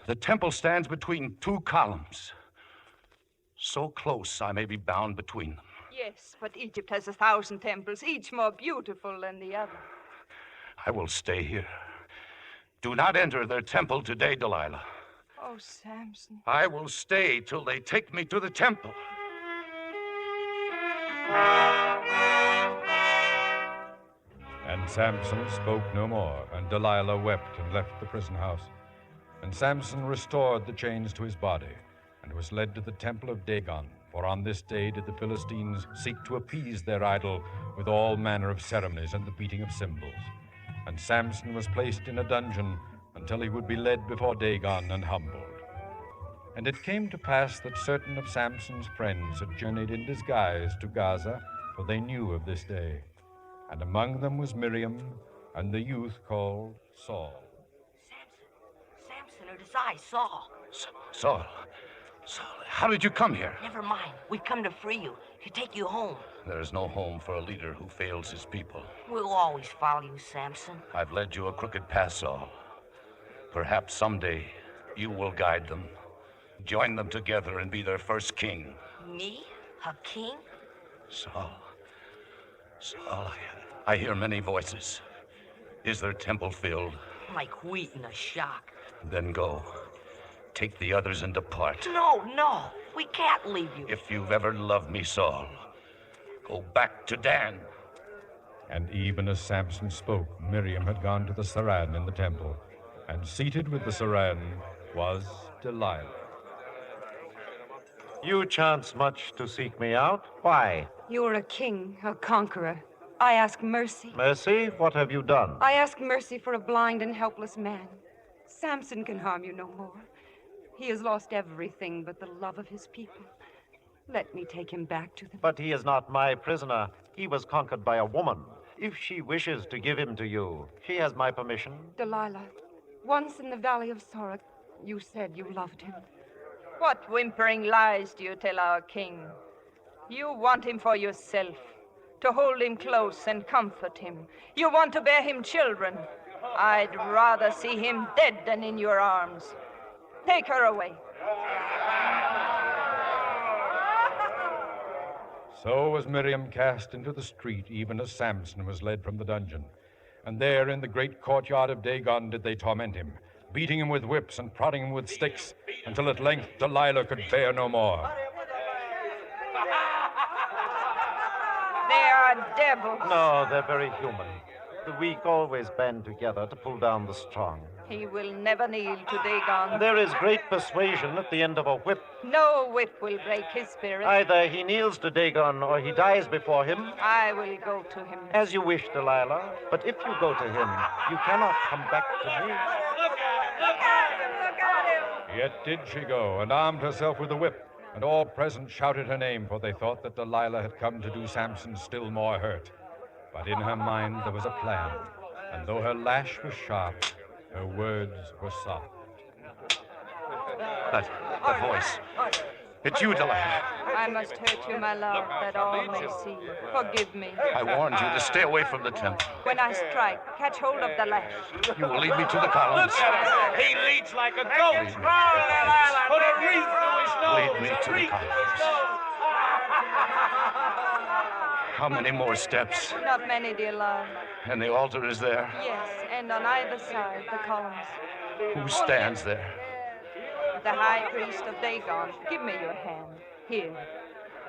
The temple stands between two columns. So close I may be bound between them. Yes, but Egypt has 1,000 temples, each more beautiful than the other. I will stay here. Do not enter their temple today, Delilah. Oh, Samson. I will stay till they take me to the temple. And Samson spoke no more, and Delilah wept and left the prison house. And Samson restored the chains to his body, and was led to the temple of Dagon, for on this day did the Philistines seek to appease their idol with all manner of ceremonies and the beating of cymbals. And Samson was placed in a dungeon until he would be led before Dagon and humbled. And it came to pass that certain of Samson's friends had journeyed in disguise to Gaza, for they knew of this day. And among them was Miriam and the youth called Saul. Samson, or his eye, Saul. Saul, how did you come here? Never mind. We've come to free you, to take you home. There is no home for a leader who fails his people. We'll always follow you, Samson. I've led you a crooked path, Saul. Perhaps someday you will guide them, join them together and be their first king. Me? A king? Saul, I hear many voices. Is their temple filled? Like wheat in a shock. Then go. Take the others and depart. No. We can't leave you. If you've ever loved me, Saul, go back to Dan. And even as Samson spoke, Miriam had gone to the Saran in the temple, and seated with the Saran was Delilah. You chance much to seek me out. Why? You're a king, a conqueror. I ask mercy. Mercy? What have you done? I ask mercy for a blind and helpless man. Samson can harm you no more. He has lost everything but the love of his people. Let me take him back to them. But he is not my prisoner. He was conquered by a woman. If she wishes to give him to you, she has my permission. Delilah, once in the valley of Sorek, you said you loved him. What whimpering lies do you tell our king? You want him for yourself, to hold him close and comfort him. You want to bear him children. I'd rather see him dead than in your arms. Take her away. So was Miriam cast into the street, even as Samson was led from the dungeon. And there in the great courtyard of Dagon did they torment him, beating him with whips and prodding him with sticks, until at length Delilah could bear no more. They are devils. No, they're very human. The weak always band together to pull down the strong. He will never kneel to Dagon. There is great persuasion at the end of a whip. No whip will break his spirit. Either he kneels to Dagon or he dies before him. I will go to him. As you wish, Delilah. But if you go to him, you cannot come back to me. Look at him! Yet did she go, and armed herself with a whip, and all present shouted her name, for they thought that Delilah had come to do Samson still more hurt. But in her mind there was a plan, and though her lash was sharp, her words were soft. That voice. It's you, Delilah. I must hurt you, my love, that all may see. Forgive me. I warned you to stay away from the temple. When I strike, catch hold of the lash. You will lead me to the columns. He leads like a goat. Put a wreath through his nose. Lead me to the columns. How many more steps? Not many, dear love. And the altar is there. Yes, and on either side, the columns. Who stands there? The high priest of Dagon. Give me your hand. Here.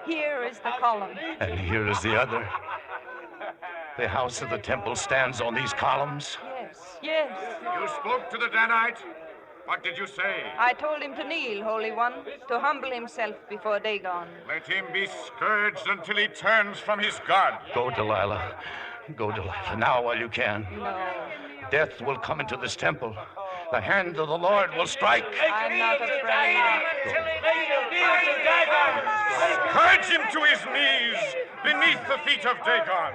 Here is the column. And here is the other. The house of the temple stands on these columns. Yes, yes. You spoke to the Danite? What did you say? I told him to kneel, Holy One, to humble himself before Dagon. Let him be scourged until he turns from his God. Go, Delilah. Go, Delilah, now while you can. No. Death will come into this temple. The hand of the Lord will strike. I'm not afraid. Scourge him to his knees beneath the feet of Dagon.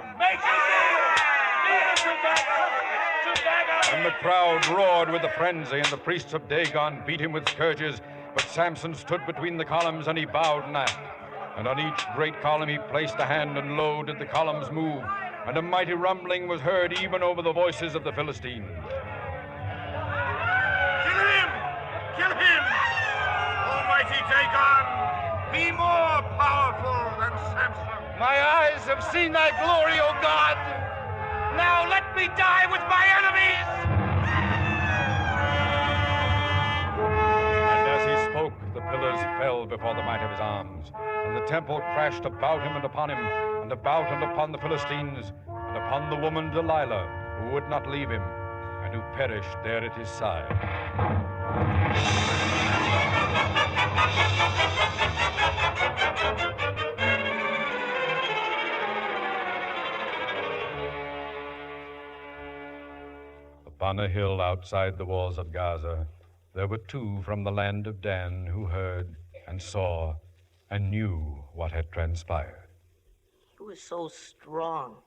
And the crowd roared with the frenzy, and the priests of Dagon beat him with scourges. But Samson stood between the columns, and he bowed not. And on each great column he placed a hand, and lo, did the columns move, and a mighty rumbling was heard even over the voices of the Philistines. Kill him! Kill him! Almighty Dagon, be more powerful than Samson. My eyes have seen thy glory, O God. Now let me die with my enemies! And as he spoke, the pillars fell before the might of his arms, and the temple crashed about him and upon him, and about and upon the Philistines, and upon the woman Delilah, who would not leave him, and who perished there at his side. Upon a hill outside the walls of Gaza, there were two from the land of Dan who heard and saw and knew what had transpired. He was so strong.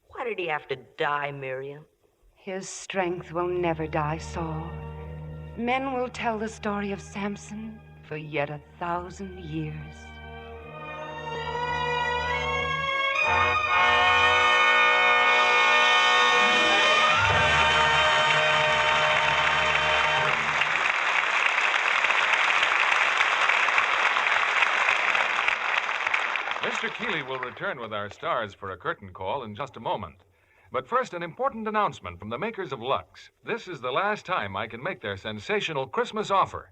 Why did he have to die, Miriam? His strength will never die, Saul. Men will tell the story of Samson for yet 1,000 years. Mr. Keeley will return with our stars for a curtain call in just a moment. But first, an important announcement from the makers of Lux. This is the last time I can make their sensational Christmas offer.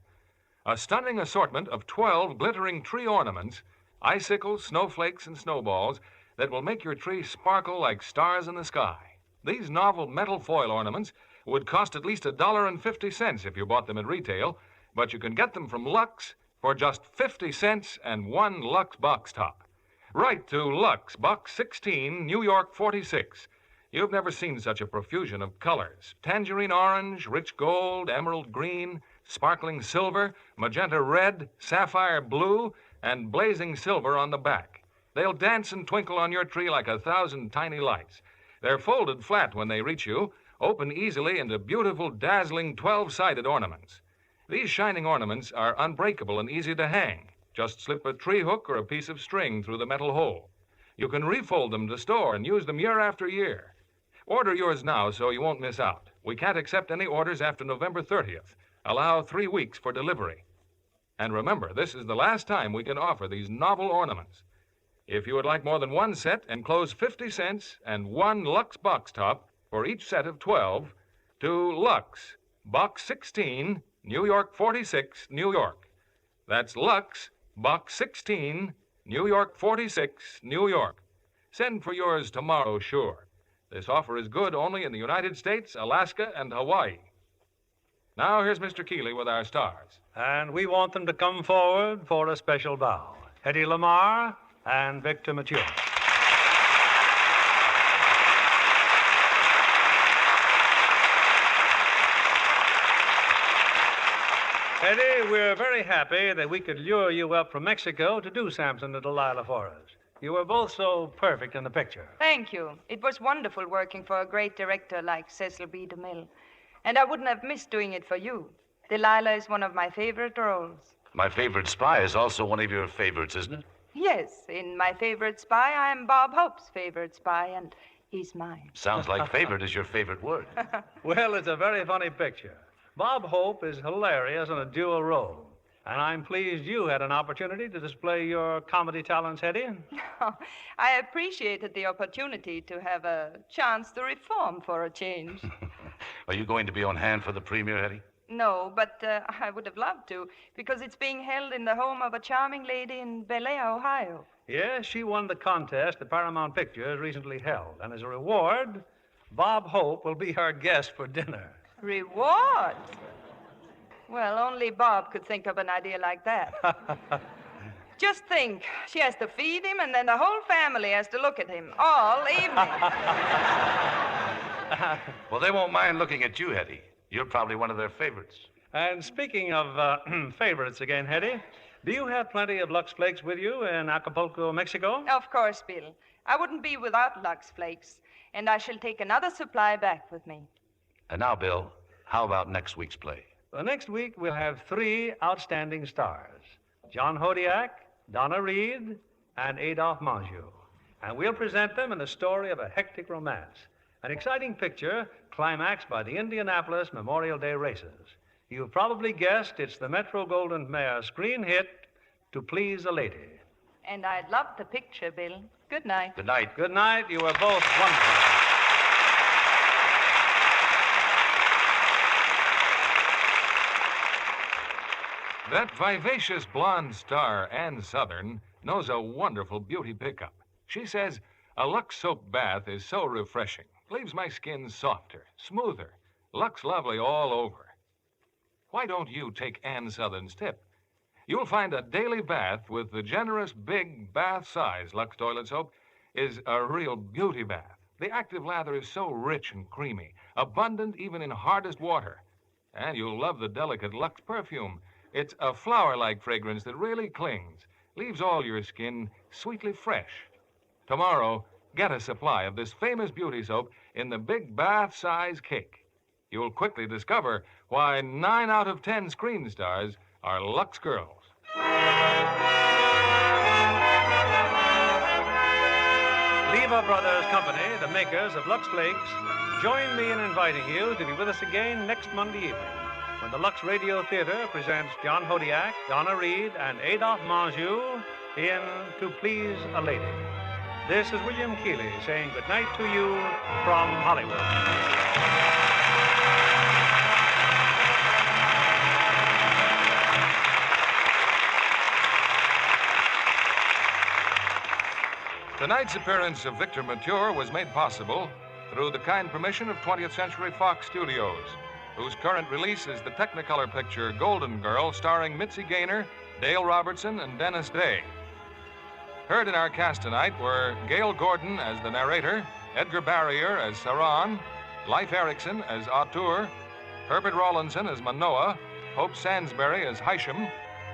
A stunning assortment of 12 glittering tree ornaments, icicles, snowflakes, and snowballs that will make your tree sparkle like stars in the sky. These novel metal foil ornaments would cost at least $1.50 if you bought them at retail, but you can get them from Lux for just 50 cents and one Lux box top. Write to Lux, Box 16, New York 46. You've never seen such a profusion of colors. Tangerine orange, rich gold, emerald green, sparkling silver, magenta red, sapphire blue, and blazing silver on the back. They'll dance and twinkle on your tree like 1,000 tiny lights. They're folded flat when they reach you, open easily into beautiful, dazzling 12-sided ornaments. These shining ornaments are unbreakable and easy to hang. Just slip a tree hook or a piece of string through the metal hole. You can refold them to store and use them year after year. Order yours now so you won't miss out. We can't accept any orders after November 30th. Allow 3 weeks for delivery. And remember, this is the last time we can offer these novel ornaments. If you would like more than one set, enclose 50 cents and one Lux box top for each set of 12 to Lux, Box 16, New York 46, New York. That's Lux, Box 16, New York 46, New York. Send for yours tomorrow, sure. This offer is good only in the United States, Alaska, and Hawaii. Now, here's Mr. Keeley with our stars. And we want them to come forward for a special bow. Hedy Lamarr and Victor Mature. Hedy, we're very happy that we could lure you up from Mexico to do Samson and Delilah for us. You were both so perfect in the picture. Thank you. It was wonderful working for a great director like Cecil B. DeMille. And I wouldn't have missed doing it for you. Delilah is one of my favorite roles. My favorite spy is also one of your favorites, isn't it? Yes, in My Favorite Spy, I'm Bob Hope's favorite spy, and he's mine. Sounds like favorite is your favorite word. Well, it's a very funny picture. Bob Hope is hilarious in a dual role. And I'm pleased you had an opportunity to display your comedy talents, Hedy. I appreciated the opportunity to have a chance to reform for a change. Are you going to be on hand for the premiere, Hedy? No, but I would have loved to, because it's being held in the home of a charming lady in Bel Air, Ohio. Yes, she won the contest the Paramount Pictures recently held. And as a reward, Bob Hope will be our guest for dinner. Reward? Well, only Bob could think of an idea like that. Just think, she has to feed him, and then the whole family has to look at him all evening. Well, they won't mind looking at you, Hedy. You're probably one of their favorites. And speaking of favorites again, Hedy, do you have plenty of Lux Flakes with you in Acapulco, Mexico? Of course, Bill. I wouldn't be without Lux Flakes, and I shall take another supply back with me. And now, Bill, how about next week's play? Well, next week, we'll have 3 outstanding stars, John Hodiak, Donna Reed, and Adolphe Menjou. And we'll present them in the story of a hectic romance, an exciting picture climaxed by the Indianapolis Memorial Day races. You've probably guessed it's the Metro-Goldwyn-Mayer screen hit, To Please a Lady. And I'd love the picture, Bill. Good night. Good night. Good night. You were both wonderful. That vivacious blonde star, Ann Southern, knows a wonderful beauty pickup. She says, a Lux soap bath is so refreshing. Leaves my skin softer, smoother. Lux lovely all over. Why don't you take Ann Southern's tip? You'll find a daily bath with the generous big bath-size Lux toilet soap is a real beauty bath. The active lather is so rich and creamy, abundant even in hardest water. And you'll love the delicate Lux perfume. It's a flower-like fragrance that really clings, leaves all your skin sweetly fresh. Tomorrow, get a supply of this famous beauty soap in the big bath-size cake. You'll quickly discover why 9 out of 10 screen stars are Lux girls. Lever Brothers Company, the makers of Lux Flakes, join me in inviting you to be with us again next Monday evening, when the Lux Radio Theater presents John Hodiak, Donna Reed, and Adolphe Menjou in To Please a Lady. This is William Keeley saying goodnight to you from Hollywood. Tonight's appearance of Victor Mature was made possible through the kind permission of 20th Century Fox Studios, whose current release is the Technicolor picture Golden Girl, starring Mitzi Gaynor, Dale Robertson, and Dennis Day. Heard in our cast tonight were Gail Gordon as the narrator, Edgar Barrier as Saran, Leif Erikson as Auteur, Herbert Rawlinson as Manoah, Hope Sansbury as Hysham,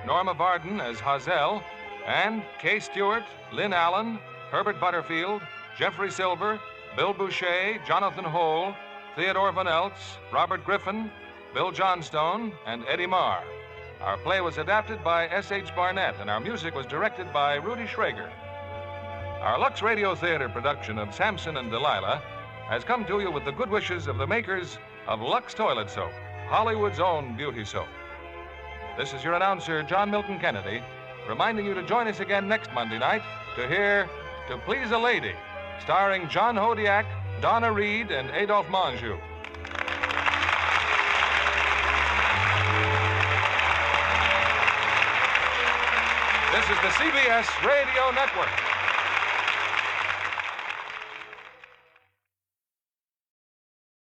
Norma Varden as Hazel, and Kay Stewart, Lynn Allen, Herbert Butterfield, Jeffrey Silver, Bill Boucher, Jonathan Hole, Theodore Van Eltz, Robert Griffin, Bill Johnstone, and Eddie Marr. Our play was adapted by S.H. Barnett, and our music was directed by Rudy Schrager. Our Lux Radio Theater production of Samson and Delilah has come to you with the good wishes of the makers of Lux Toilet Soap, Hollywood's own beauty soap. This is your announcer, John Milton Kennedy, reminding you to join us again next Monday night to hear To Please a Lady, starring John Hodiak, Donna Reed, and Adolphe Menjou. This is the CBS Radio Network.